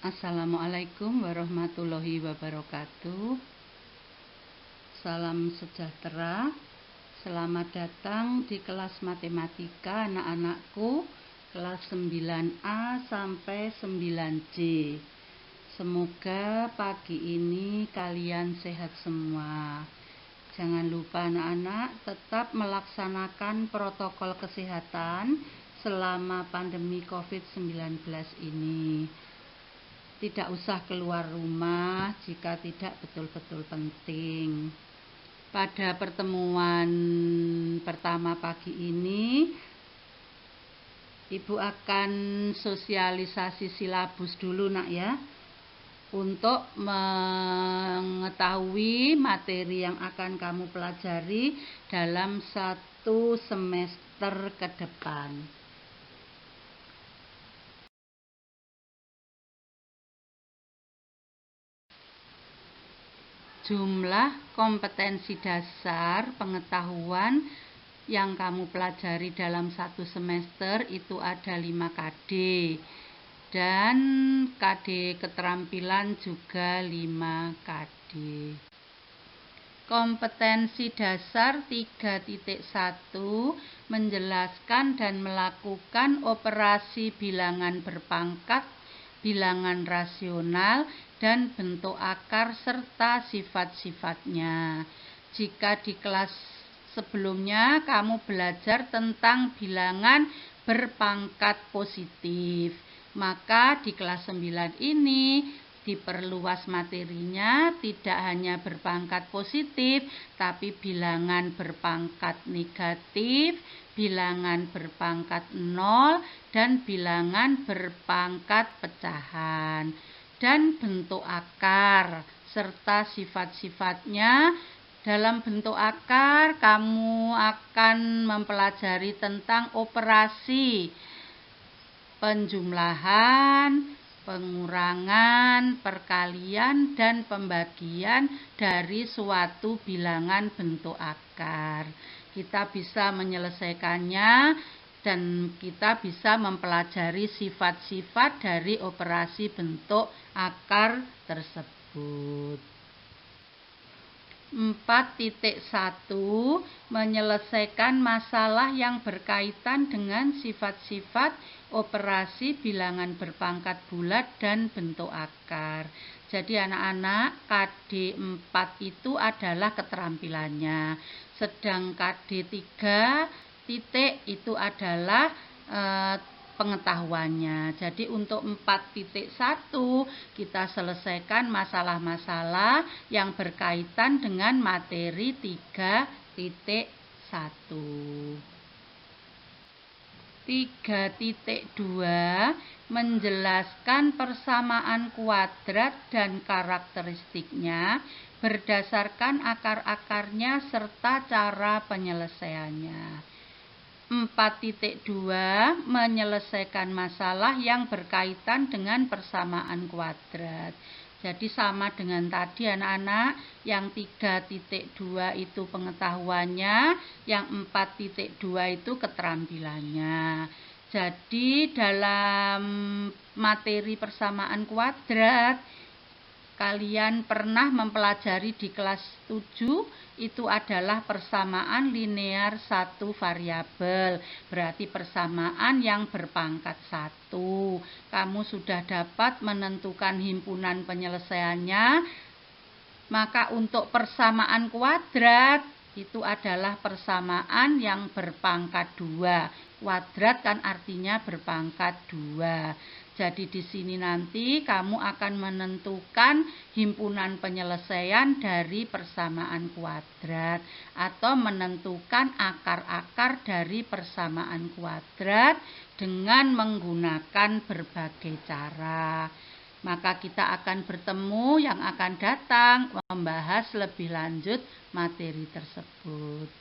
Assalamualaikum warahmatullahi wabarakatuh. Salam sejahtera. Selamat datang di kelas matematika anak-anakku, kelas 9A sampai 9C. Semoga pagi ini kalian sehat semua. Jangan lupa anak-anak tetap melaksanakan protokol kesehatan selama pandemi COVID-19 ini. Tidak usah keluar rumah jika tidak betul-betul penting. Pada pertemuan pertama pagi ini, Ibu akan sosialisasi silabus dulu nak ya, untuk mengetahui materi yang akan kamu pelajari dalam 1 semester ke depan. Jumlah kompetensi dasar pengetahuan yang kamu pelajari dalam 1 semester itu ada 5 KD, dan KD keterampilan juga 5 KD. Kompetensi dasar 3.1 menjelaskan dan melakukan operasi bilangan berpangkat, bilangan rasional, dan bentuk akar serta sifat-sifatnya. Jika di kelas sebelumnya kamu belajar tentang bilangan berpangkat positif, maka di kelas 9 ini diperluas materinya, tidak hanya berpangkat positif, tapi bilangan berpangkat negatif, bilangan berpangkat 0, dan bilangan berpangkat pecahan, dan bentuk akar serta sifat-sifatnya. Dalam bentuk akar, kamu akan mempelajari tentang operasi penjumlahan, pengurangan, perkalian, dan pembagian dari suatu bilangan bentuk akar. Kita bisa menyelesaikannya dan kita bisa mempelajari sifat-sifat dari operasi bentuk akar tersebut. 4.1 menyelesaikan masalah yang berkaitan dengan sifat-sifat operasi bilangan berpangkat bulat dan bentuk akar. Jadi anak-anak, KD 4 itu adalah keterampilannya, sedang KD 3 titik itu adalah pengetahuannya. Jadi untuk 4.1 kita selesaikan masalah-masalah yang berkaitan dengan materi 3.1. 3.2 menjelaskan persamaan kuadrat dan karakteristiknya berdasarkan akar-akarnya serta cara penyelesaiannya. 4.2 menyelesaikan masalah yang berkaitan dengan persamaan kuadrat. Jadi sama dengan tadi anak-anak, yang 3.2 itu pengetahuannya, yang 4.2 itu keterampilannya. Jadi dalam materi persamaan kuadrat, kalian pernah mempelajari di kelas 7, itu adalah persamaan linear satu variabel, berarti persamaan yang berpangkat 1. Kamu sudah dapat menentukan himpunan penyelesaiannya. Maka untuk persamaan kuadrat itu adalah persamaan yang berpangkat 2. Kuadrat kan artinya berpangkat 2. Jadi di sini nanti kamu akan menentukan himpunan penyelesaian dari persamaan kuadrat atau menentukan akar-akar dari persamaan kuadrat dengan menggunakan berbagai cara. Maka kita akan bertemu yang akan datang membahas lebih lanjut materi tersebut.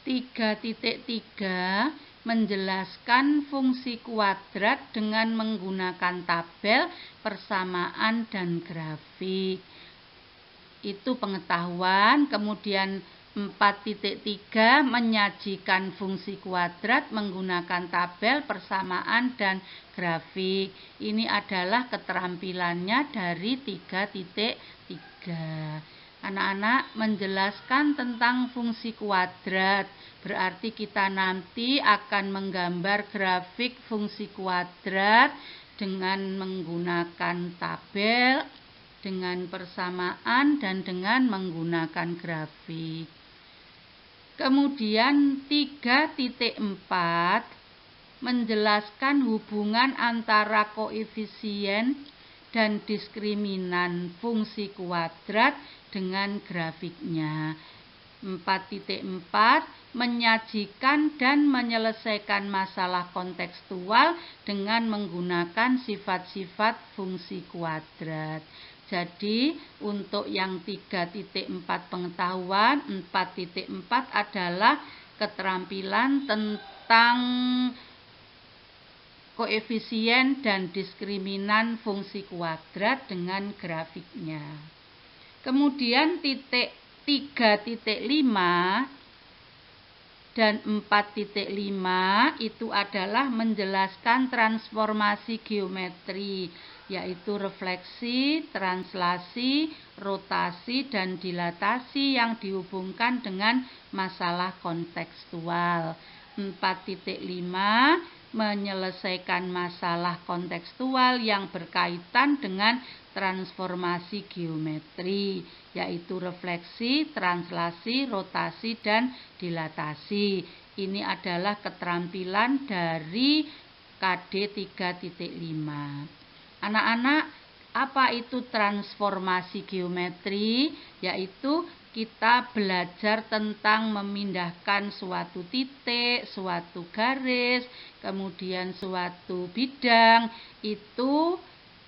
3.3 menjelaskan fungsi kuadrat dengan menggunakan tabel, persamaan, dan grafik. Itu pengetahuan. Kemudian 4.3 menyajikan fungsi kuadrat menggunakan tabel, persamaan, dan grafik. Ini adalah keterampilannya dari 3.3. Anak-anak menjelaskan tentang fungsi kuadrat. Berarti kita nanti akan menggambar grafik fungsi kuadrat dengan menggunakan tabel, dengan persamaan, dan dengan menggunakan grafik. Kemudian 3.4 menjelaskan hubungan antara koefisien dan diskriminan fungsi kuadrat dengan grafiknya. 4.4 menyajikan dan menyelesaikan masalah kontekstual dengan menggunakan sifat-sifat fungsi kuadrat. Jadi untuk yang 3.4 pengetahuan, 4.4 adalah keterampilan tentang koefisien dan diskriminan fungsi kuadrat dengan grafiknya. Kemudian 3.5 dan 4.5 itu adalah menjelaskan transformasi geometri, yaitu refleksi, translasi, rotasi, dan dilatasi yang dihubungkan dengan masalah kontekstual. 4.5 menyelesaikan masalah kontekstual yang berkaitan dengan transformasi geometri, yaitu refleksi, translasi, rotasi, dan dilatasi. Ini adalah keterampilan dari KD 3.5. Anak-anak, apa itu transformasi geometri? Yaitu kita belajar tentang memindahkan suatu titik, suatu garis, kemudian suatu bidang, itu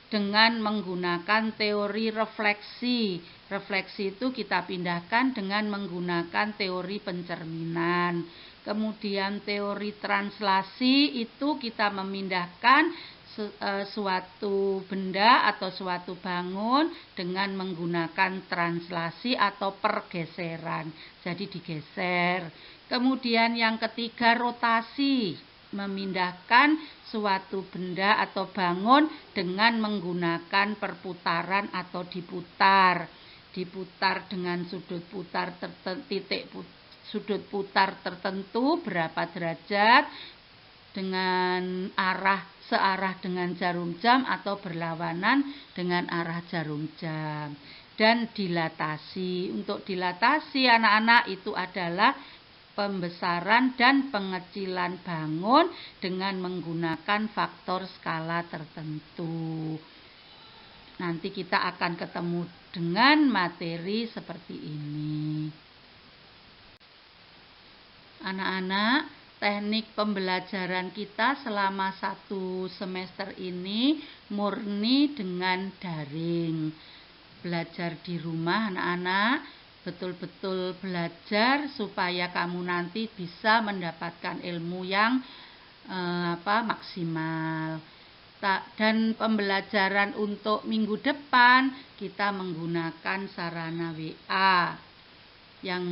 dengan menggunakan teori refleksi. Refleksi itu kita pindahkan dengan menggunakan teori pencerminan. Kemudian teori translasi itu kita memindahkan suatu benda atau suatu bangun dengan menggunakan translasi atau pergeseran. Jadi digeser. Kemudian yang ketiga, rotasi. Memindahkan suatu benda atau bangun dengan menggunakan perputaran atau diputar. Diputar dengan sudut putar sudut putar tertentu berapa derajat, dengan searah dengan jarum jam atau berlawanan dengan arah jarum jam. Dan dilatasi. Untuk dilatasi anak-anak itu adalah pembesaran dan pengecilan bangun dengan menggunakan faktor skala tertentu. Nanti kita akan ketemu dengan materi seperti ini. Anak-anak, teknik pembelajaran kita selama 1 semester ini murni dengan daring. Belajar di rumah anak-anak, betul-betul belajar supaya kamu nanti bisa mendapatkan ilmu yang maksimal. Dan pembelajaran untuk minggu depan kita menggunakan sarana WA. Yang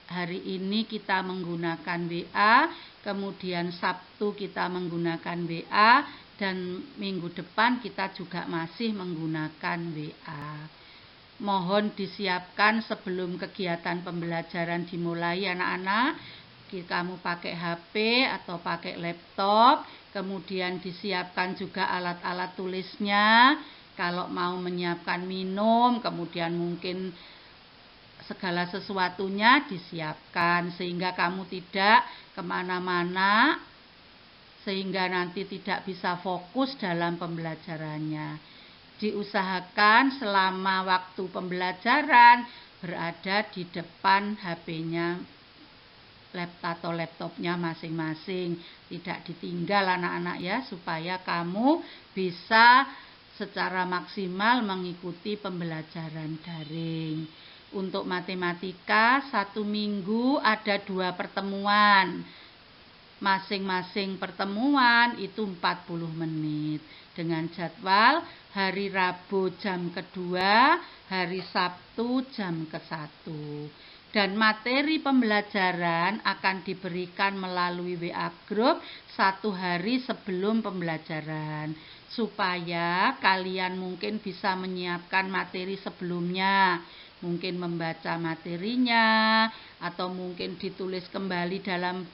hari ini kita menggunakan WA, kemudian Sabtu kita menggunakan WA, dan minggu depan kita juga masih menggunakan WA. Mohon disiapkan sebelum kegiatan pembelajaran dimulai anak-anak. Kamu pakai HP atau pakai laptop, kemudian disiapkan juga alat-alat tulisnya. Kalau mau menyiapkan minum, kemudian mungkin segala sesuatunya disiapkan sehingga kamu tidak kemana-mana, sehingga nanti tidak bisa fokus dalam pembelajarannya. Diusahakan selama waktu pembelajaran berada di depan HP-nya atau laptopnya masing-masing. Tidak ditinggal anak-anak ya, supaya kamu bisa secara maksimal mengikuti pembelajaran daring. Untuk matematika 1 minggu ada 2 pertemuan. Masing-masing pertemuan itu 40 menit. Dengan jadwal hari Rabu jam kedua, hari Sabtu jam ke-1. Dan materi pembelajaran akan diberikan melalui WA Group 1 hari sebelum pembelajaran, supaya kalian mungkin bisa menyiapkan materi sebelumnya, mungkin membaca materinya, atau mungkin ditulis kembali dalam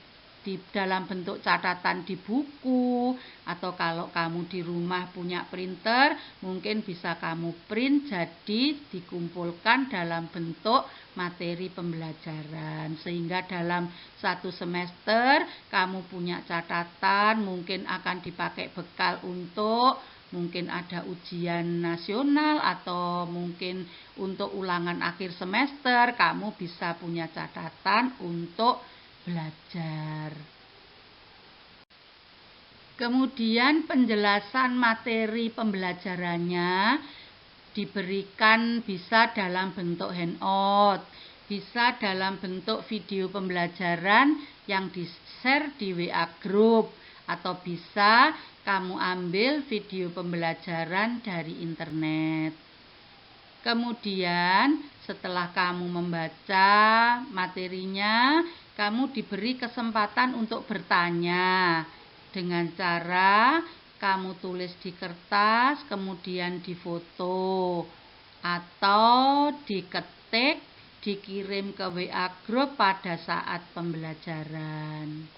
bentuk catatan di buku, atau kalau kamu di rumah punya printer, mungkin bisa kamu print jadi dikumpulkan dalam bentuk materi pembelajaran, sehingga dalam 1 semester kamu punya catatan, mungkin akan dipakai bekal untuk mungkin ada ujian nasional atau mungkin untuk ulangan akhir semester, kamu bisa punya catatan untuk belajar. Kemudian penjelasan materi pembelajarannya diberikan bisa dalam bentuk handout, bisa dalam bentuk video pembelajaran yang di-share di WA Group, atau bisa kamu ambil video pembelajaran dari internet. Kemudian setelah kamu membaca materinya, kamu diberi kesempatan untuk bertanya dengan cara kamu tulis di kertas, kemudian difoto atau diketik, dikirim ke WA Group pada saat pembelajaran.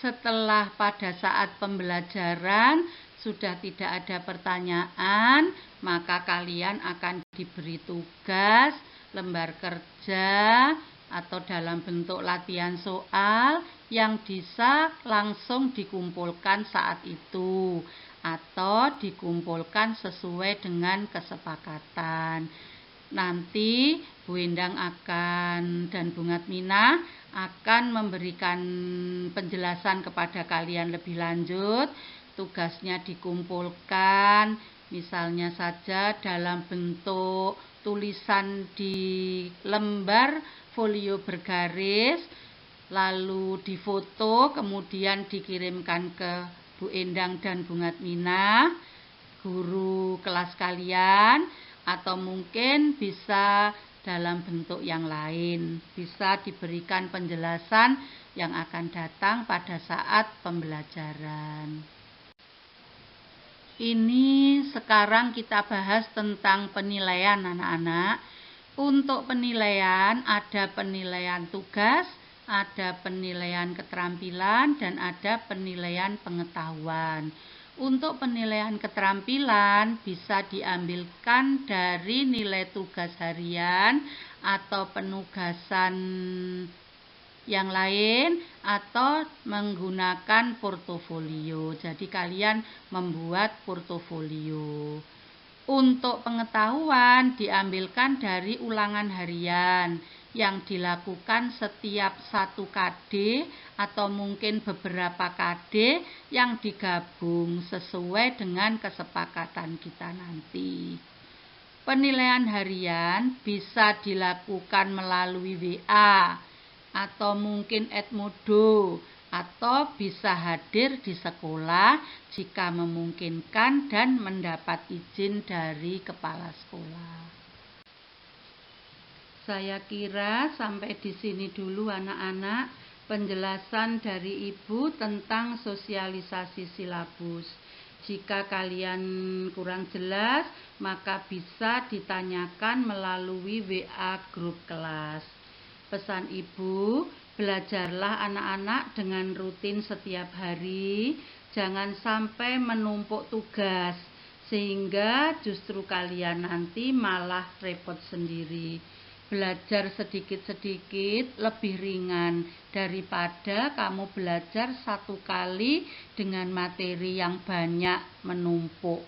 Setelah pada saat pembelajaran sudah tidak ada pertanyaan, maka kalian akan diberi tugas, lembar kerja, atau dalam bentuk latihan soal yang bisa langsung dikumpulkan saat itu, atau dikumpulkan sesuai dengan kesepakatan. Nanti Bu Endang dan Bu Ngatmina akan memberikan penjelasan kepada kalian lebih lanjut. Tugasnya dikumpulkan, misalnya saja dalam bentuk tulisan di lembar folio bergaris, lalu difoto, kemudian dikirimkan ke Bu Endang dan Bu Ngatmina, guru kelas kalian, atau mungkin bisa dalam bentuk yang lain, bisa diberikan penjelasan yang akan datang pada saat pembelajaran. Ini sekarang kita bahas tentang penilaian anak-anak. Untuk penilaian ada penilaian tugas, ada penilaian keterampilan, dan ada penilaian pengetahuan. Untuk penilaian keterampilan bisa diambilkan dari nilai tugas harian atau penugasan yang lain, atau menggunakan portofolio. Jadi kalian membuat portofolio. Untuk pengetahuan diambilkan dari ulangan harian yang dilakukan setiap 1 KD atau mungkin beberapa KD yang digabung sesuai dengan kesepakatan kita nanti. Penilaian harian bisa dilakukan melalui WA atau mungkin Edmodo, atau bisa hadir di sekolah jika memungkinkan dan mendapat izin dari kepala sekolah. Saya kira sampai di sini dulu anak-anak penjelasan dari Ibu tentang sosialisasi silabus. Jika kalian kurang jelas, maka bisa ditanyakan melalui WA grup kelas. Pesan Ibu, belajarlah anak-anak dengan rutin setiap hari, jangan sampai menumpuk tugas, sehingga justru kalian nanti malah repot sendiri. Belajar sedikit-sedikit lebih ringan daripada kamu belajar 1 kali dengan materi yang banyak menumpuk.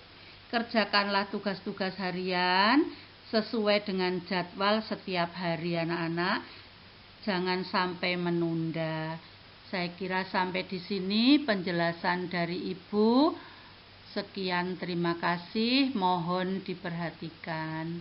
Kerjakanlah tugas-tugas harian sesuai dengan jadwal setiap hari anak-anak. Jangan sampai menunda. Saya kira sampai di sini penjelasan dari Ibu. Sekian, terima kasih. Mohon diperhatikan.